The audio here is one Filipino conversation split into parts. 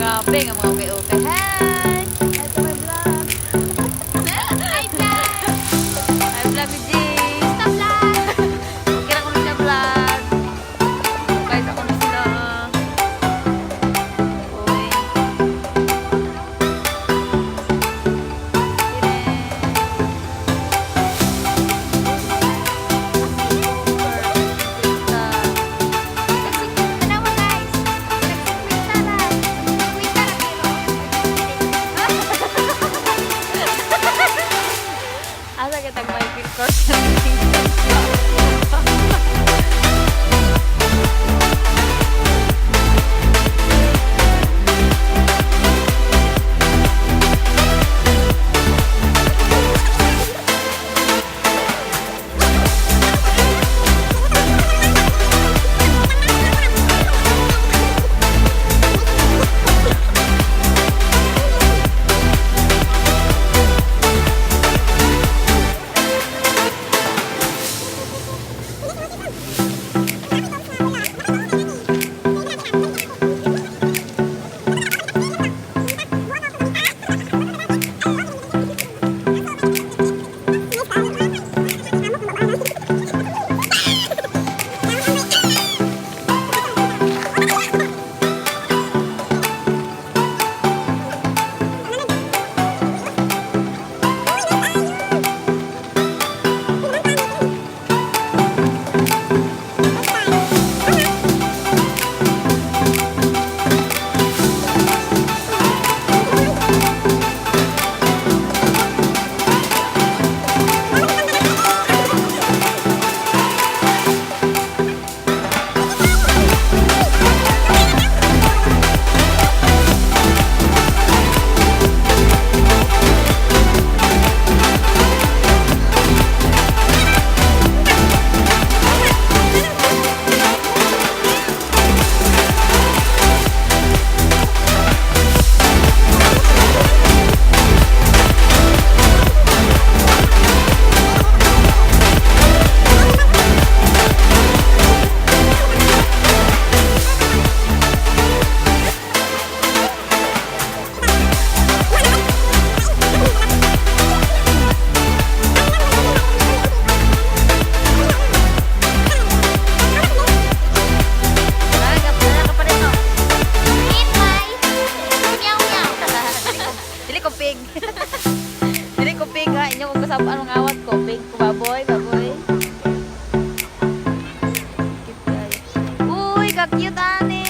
Grabe nga mga okay-okay. Hi! Hi to my vlog. Hi vlog! Hi vlog ni Jay. Stop vlog! Okay na ko na vlog. Guys, ako na sila. Uy. Asa kita Michael Kors. Dili ko pig ha, inyo kung kasama anong awat ko, pig ko baboy, baboy. Cute guys. Uy, ka-cute ane.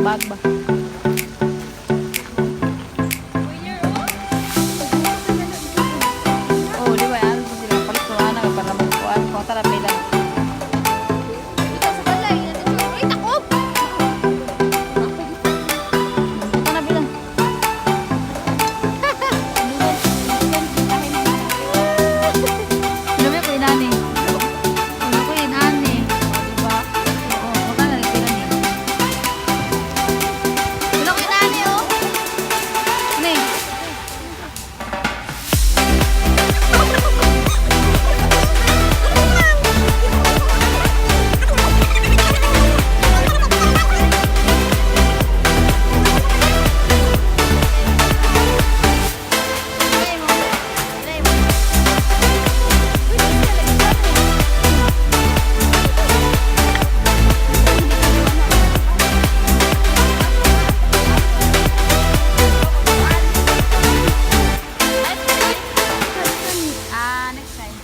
bag ba? Oh, di ba? Ano po sila? Palit ko na para magkuhan ko. Tara, pila. Ito sa balay. Ay, takop! Ito na bilang. Dami ko inani. Ano ko inani? Di ba? Oo, baka na nagpila ni. Ano ko inani, oh? Ni. Next time.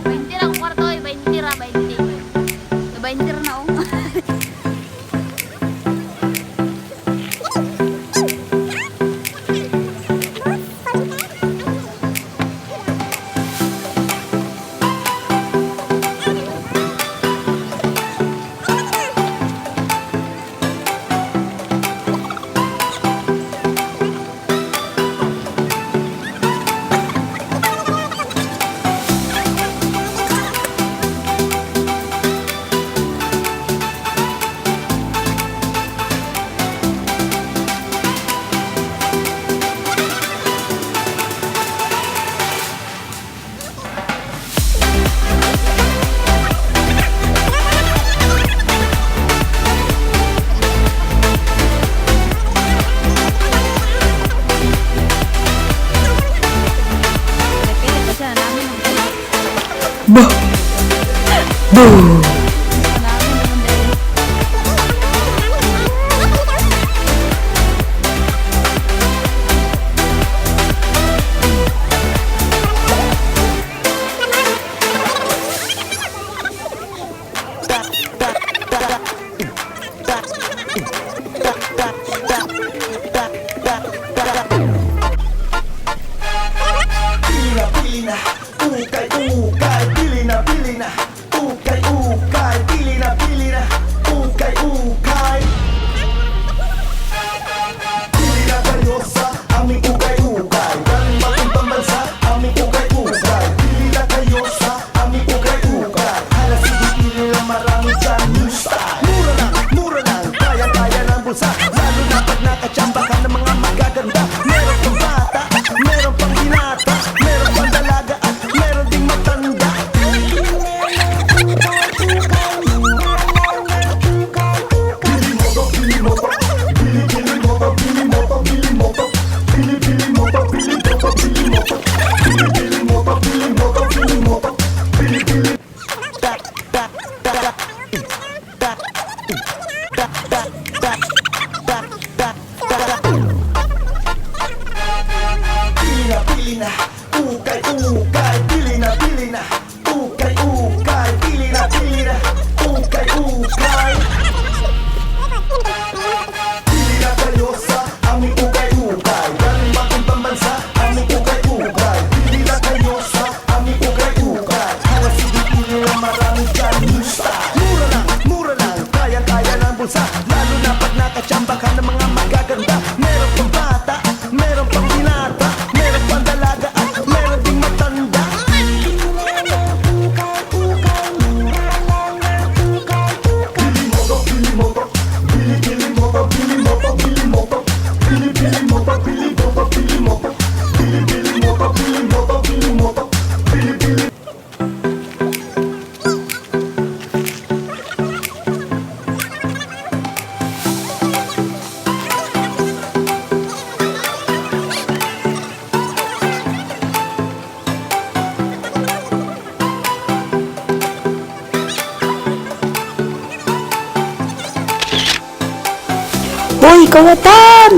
20 lang kwarto, 20 ra, 20. 20 na, oh. Pili pa siya namin. Bah! Boom! Namin naman dahil. Pili na, ukay, ukay, pili na, ukay, ukay, pili na, ukay, ukay. Pili na kayo sa aming ukay, ukay, galing mapuntang bansa, aming ukay, ukay. Pili na kayo sa aming ukay, ukay, hala sige pili na marami dyan new style. Mura lang, kaya-kaya ng bulsa, lalo na pag nakachamba ka ng mga magaganda. Meron pang bata, meron pang binata, meron pang dalaga at meron ding matanda. Pili mo to, pili mo to, pili mo to, pili mo to, pili mo to, pili mo to, pili mo to, pili mo to, pili mo to, pili mo to, pili mo to, pili. Pili na, ukay, ukay, pili na, ukay, ukay, pili na, ukay, ukay. Pili na kayo sa aming ukay, ukay, galing mapuntang bansa, aming ukay, ukay. Pili na kayo sa aming ukay, ukay, hala sige pili na marami dyan new style. Mura lang, kaya-kaya ng bulsa, lalo na pag nakachamba ka ng mga magaganda. Meron pang bata, meron pang binata, meron pang dalaga at meron ding matanda. Pili mo to, pili mo to, pili mo to, pili mo to, pili mo to, pili mo to, pili mo to, pili mo to, pili mo to, pili mo to, pili mo to, pili. Hoy, kawatan!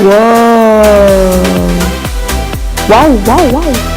Wow! Wow, wow, wow!